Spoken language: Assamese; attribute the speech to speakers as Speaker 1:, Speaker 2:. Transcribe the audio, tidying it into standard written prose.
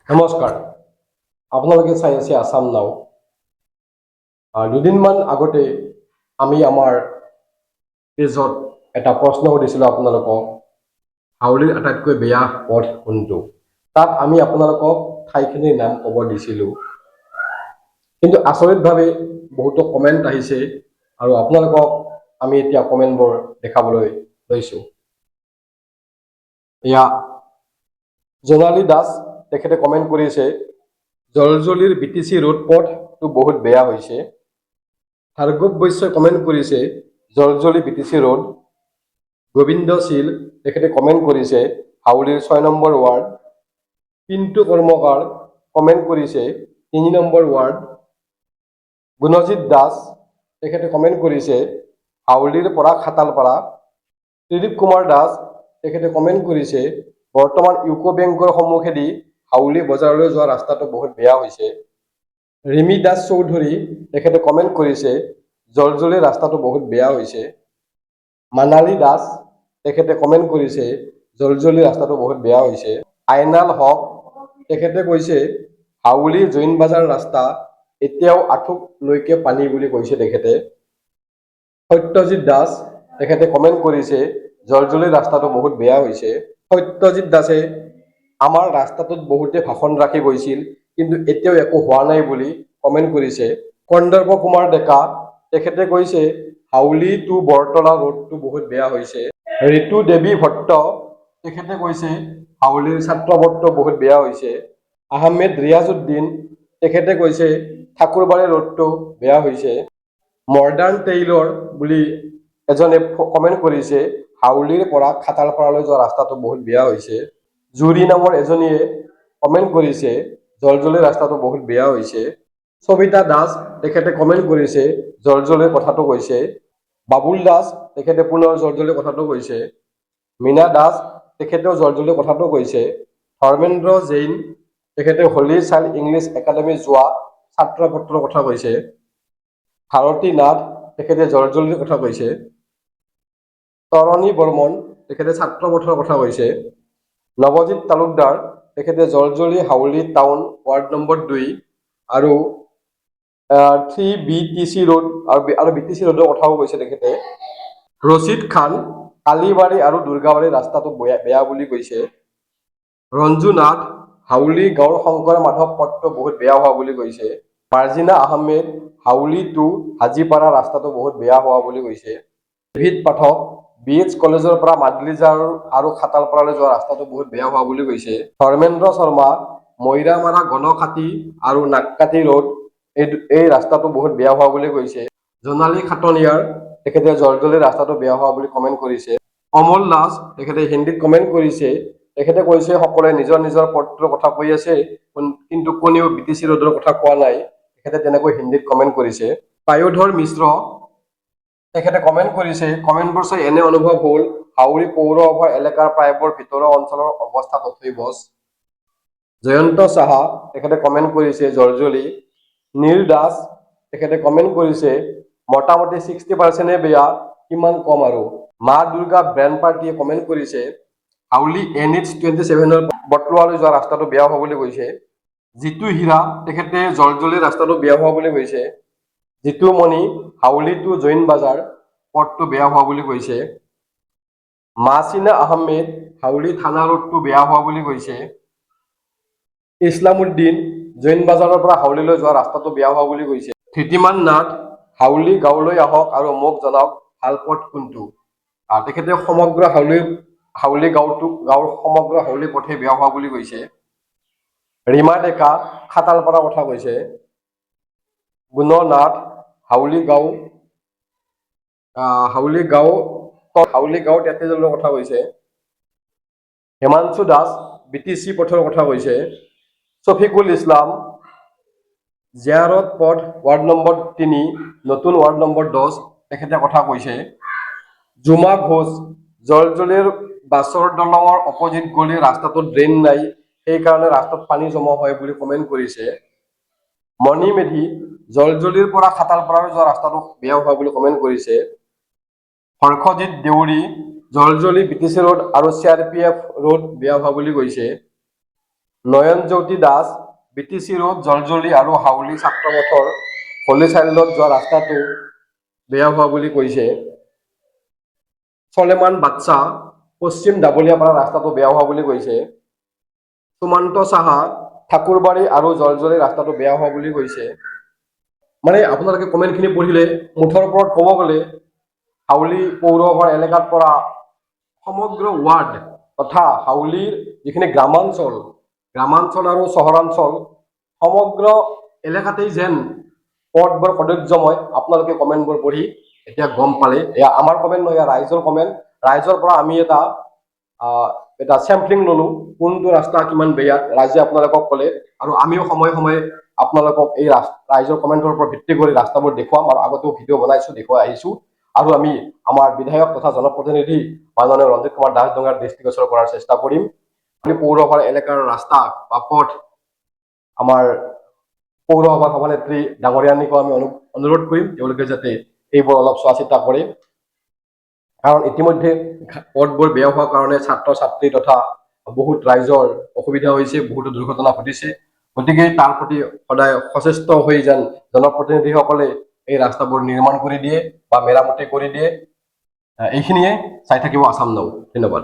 Speaker 1: নমস্কাৰ। আপোনালোকে চাই আছে আসাম নাও। দুদিনমান আগতে আমি আমাৰ পেজত এটা প্ৰশ্ন সুধিছিলোঁ আপোনালোকক, হাউলীৰ আটাইতকৈ বেয়া পথ কোনটো। তাত আমি আপোনালোকক ঠাইখিনিৰ নাম ক'ব দিছিলোঁ, কিন্তু আচৰিতভাৱে বহুতো কমেণ্ট আহিছে আৰু আপোনালোকক আমি এতিয়া কমেণ্টবোৰ দেখাবলৈ লৈছোঁ। এয়া জোনালী দাস তেখেতে কমেণ্ট কৰিছে, জলজলিৰ BTC ৰোড পথটো বহুত বেয়া হৈছে। ভাৰ্গৱ বৈশ্যই কমেণ্ট কৰিছে, জলজলি BTC ৰোড। গোবিন্দ শীল তেখেতে কমেণ্ট কৰিছে, হাউলীৰ 6 number ward. Pintu Karmakar comment কৰিছে, 3 নম্বৰ ৱাৰ্ড। গুণজিৎ দাস তেখেতে কমেণ্ট কৰিছে, হাউলীৰ পৰা খাতালপাৰা। ত্ৰিদীপ কুমাৰ দাস তেখেতে কমেণ্ট কৰিছে, বৰ্তমান ইউকো বেংকৰ সন্মুখেদি হাউলী বজাৰলৈ যোৱা ৰাস্তাটো বহুত বেয়া হৈছে। ৰিমি দাস চৌধুৰী তেখেতে কমেণ্ট কৰিছে, জলজলিৰ ৰাস্তাটো বহুত বেয়া হৈছে। মানালী দাস তেখেতে কমেণ্ট কৰিছে, জলজলিৰ ৰাস্তাটো বহুত বেয়া হৈছে। আইনাল হক তেখেতে কৈছে, হাউলী জৈন বাজাৰ ৰাস্তা এতিয়াও আঁঠুলৈকে পানী বুলি কৈছে তেখেতে। সত্যজিৎ দাস তেখেতে কমেণ্ট কৰিছে, জলজলিৰ ৰাস্তাটো বহুত বেয়া হৈছে। সত্যজিৎ দাসে আমাৰ ৰাস্তাটোত বহুতে ভাষণ ৰাখি গৈছিল, কিন্তু এতিয়াও একো হোৱা নাই বুলি কমেণ্ট কৰিছে। কন্দৰ্প কুমাৰ ডেকা তেখেতে কৈছে, হাউলী টু বৰতলা ৰোডটো বহুত বেয়া হৈছে। ঋতু দেৱী ভট্ট তেখেতে কৈছে, হাউলীৰ ছাত্ৰপথটো বহুত বেয়া হৈছে। আহমেদ ৰিয়াজউদ্দিন তেখেতে কৈছে, ঠাকুৰবাৰী ৰোডটো বেয়া হৈছে। মডাৰ্ণ টেইলৰ বুলি এজনে কমেণ্ট কৰিছে, হাউলীৰ পৰা খাতালপাৰালৈ যোৱা ৰাস্তাটো বহুত বেয়া হৈছে। জুৰি নামৰ এজনীয়ে কমেণ্ট কৰিছে, জলজলিৰ ৰাস্তাটো বহুত বেয়া হৈছে। সবিতা দাস তেখেতে কমেণ্ট কৰিছে, জলজলিৰ কথাটো কৈছে। বাবুল দাস তেখেতে পুনৰ জলজলিৰ কথাটো কৈছে। মীনা দাস তেখেতেও জলজলিৰ কথাটো কৈছে। ধৰ্মেন্দ্ৰ জৈন তেখেতে হলি চাইল্ড ইংলিছ একাডেমী যোৱা ছাত্ৰ পত্ৰৰ কথা কৈছে। ভাৰতী নাথ তেখেতে জলজলিৰ কথা কৈছে। তৰণী বৰ্মন তেখেতে ছাত্ৰ পথৰ কথা কৈছে। নৱজিৎ তালুকদাৰ তেখেতে জলজলি হাউলী টাউন ৱাৰ্ড নম্বৰ 2 আৰু 3 BTC ৰোড আৰু BTC ৰোডৰ কথাও কৈছে তেখেতে। ৰচিদ খান কালীবাৰী আৰু দুৰ্গাবাৰী ৰাস্তাটো বেয়া বুলি কৈছে। ৰঞ্জু নাথ হাউলী গাঁৱৰ শংকৰ মাধৱ পথটো বহুত বেয়া হোৱা বুলি কৈছে। মাৰ্জিনা আহমেদ হাউলী টু হাজিপাৰা ৰাস্তাটো বহুত বেয়া হোৱা বুলি কৈছে। ডেভিড পাঠক BH কলেজৰ পৰা মাদলিজাৰ আৰু খাতালপাৰালৈ যোৱা ৰাস্তাটো বহুত বেয়া হোৱা বুলি কৈছে। ধৰ্মেন্দ্ৰ শৰ্মা মৈৰামাৰা গণখাতি আৰু নাগকাটি ৰোড এই ৰাস্তাটো বহুত বেয়া হোৱা বুলি কৈছে। জোনালী খাটনিয়াৰ তেখেতে জলজলিৰ ৰাস্তাটো বেয়া হোৱা বুলি কমেণ্ট কৰিছে। অমল দাস তেখেতে হিন্দীত কমেণ্ট কৰিছে, তেখেতে কৈছে, সকলোৱে নিজৰ নিজৰ পথটোৰ কথা কৈ আছে, কিন্তু কোনেও BTC ৰোডৰ কথা কোৱা নাই। তেখেতে তেনেকৈ হিন্দীত কমেণ্ট কৰিছে। পায়োধৰ মিশ্ৰ তেখেতে কমেণ্ট কৰিছে, কমেণ্টবোৰ চাই এনে অনুভৱ হ'ল, হাউলী পৌৰসভা এলেকাৰ প্ৰায়বোৰ ভিতৰুৱা অঞ্চলৰ অৱস্থা তথৈবচ। জয়ন্ত সাহা তেখেতে কমেণ্ট কৰিছে, জলজলি। নীল দাস তেখেতে কমেণ্ট কৰিছে, মোটামুটি 60% বেয়া, কিমান কম আৰু। মা দুৰ্গা ব্ৰেণ্ড পাৰ্টিয়ে কমেণ্ট কৰিছে, হাউলী NH27 বটলোৱালৈ যোৱা ৰাস্তাটো বেয়া হোৱা বুলি কৈছে। জিতু হীৰা তেখেতে জলজলিৰ ৰাস্তাটো বেয়া হোৱা বুলি কৈছে। জিতু মণি হাউলী টু জৈন বাজাৰ পথটো বেয়া হোৱা বুলি কৈছে। মাছিনা আহমেদ হাউলী থানা ৰোডটো বেয়া হোৱা বুলি কৈছে। ইছলামউদ্দিন জৈন বাজাৰৰ পৰা হাউলীলৈ যোৱা ৰাস্তাটো বেয়া হোৱা বুলি কৈছে। ধৃতিমান নাথ হাউলী গাঁৱলৈ আহক আৰু মোক জনাওক ভাল পথ কোনটো। তেখেতে সমগ্ৰ হাউলী গাঁৱৰ সমগ্ৰ হাউলী পথে বেয়া হোৱা বুলি কৈছে। ৰীমা ডেকা খাতালপাৰাৰ কথা কৈছে। গুণ নাথ হাউলী গাঁও তেতেজলৰ কথা কৈছে। হিমাংশু দাস BTC পথৰ কথা কৈছে। শফিকুল ইছলাম জিয়াৰত পথ ৱাৰ্ড নম্বৰ 3 নতুন ৱাৰ্ড নম্বৰ 10 তেখেতে কথা কৈছে। জুমা ঘোষ জলজলিৰ বাছৰ দলঙৰ অপজিট গলি ৰাস্তাটোত ড্ৰেইন নাই, সেইকাৰণে ৰাস্তাত পানী জমা হয় বুলি কমেণ্ট কৰিছে। মণি মেধি জলজলিৰ পৰা খাতালপাৰালৈ যোৱা ৰাস্তাটো বেয়া হোৱা বুলি কমেণ্ট কৰিছে। হৰ্ষজিৎ দেউৰী জলজলি BTC ৰোড আৰু CRPF ৰোড বেয়া হোৱা বুলি কৈছে। নয়নজ্যোতি দাস বিটিচি ৰোড জলজলি আৰু হাউলি ছাত্ৰপথৰ হলি চাইল্ডত যোৱা ৰাস্তাটো বেয়া হোৱা বুলি কৈছে। চলেমান বাদশাহ পশ্চিম দাবলিয়াপাৰা ৰাস্তাটো বেয়া হোৱা বুলি কৈছে। সুমন্ত সাহা ঠাকুৰবাৰী আৰু জলজলি ৰাস্তাটো বেয়া হোৱা বুলি কৈছে। মানে আপোনালোকে কমেণ্টখিনি পঢ়িলে মুঠৰ ওপৰত ক'ব গ'লে হাউলি পৌৰসভাৰ এলেকাত পৰা সমগ্ৰ ৱাৰ্ড তথা হাউলিৰ যিখিনি গ্ৰামাঞ্চল আৰু চহৰাঞ্চল সমগ্ৰ এলেকাতেই যেন পথ বৰ সৌন্দৰ্যময়। আপোনালোকে কমেণ্টবোৰ পঢ়ি এতিয়া গম পালে, এয়া আমাৰ কমেণ্ট নহয়, এয়া ৰাইজৰ কমেণ্ট। ৰাইজৰ পৰা আমি এটা চেম্পলিং ললো, কোনটো ৰাস্তা কিমান বেয়া ৰাইজে আপোনালোকক ক'লে, আৰু আমিও সময়ে সময়ে আপোনালোকক এই ৰাইজৰ কমেণ্টৰ ওপৰত ভিত্তি কৰি ৰাস্তাবোৰ দেখুৱাম, আৰু আগতেও ভিডিঅ' বনাইছো, দেখুৱাই আহিছো। আৰু আমি আমাৰ বিধায়ক তথা জনপ্ৰতিনিধি মাননীয় ৰঞ্জিত কুমাৰ দাস ডঙাৰ দৃষ্টিগোচৰ কৰাৰ চেষ্টা কৰিম। আমি পৌৰসভাৰ এলেকাৰ ৰাস্তা বা পথ আমাৰ পৌৰসভাৰ সভানেত্ৰী ডাঙৰীয়ানীকো আমি অনুৰোধ কৰিম তেওঁলোকে যাতে এইবোৰ অলপ চোৱা চিতা কৰে, কাৰণ ইতিমধ্যে পথবোৰ বেয়া হোৱাৰ কাৰণে ছাত্ৰ ছাত্ৰী তথা বহুত ৰাইজৰ অসুবিধা হৈছে, বহুতো দুৰ্ঘটনা ঘটিছে। গতিকে তাৰ প্ৰতি সদায় সচেষ্ট হৈ যেন জনপ্ৰতিনিধিসকলে এই ৰাস্তাবোৰ নিৰ্মাণ কৰি দিয়ে বা মেৰামতি কৰি দিয়ে। এইখিনিয়ে, চাই থাকিব আসাম নাও। ধন্যবাদ।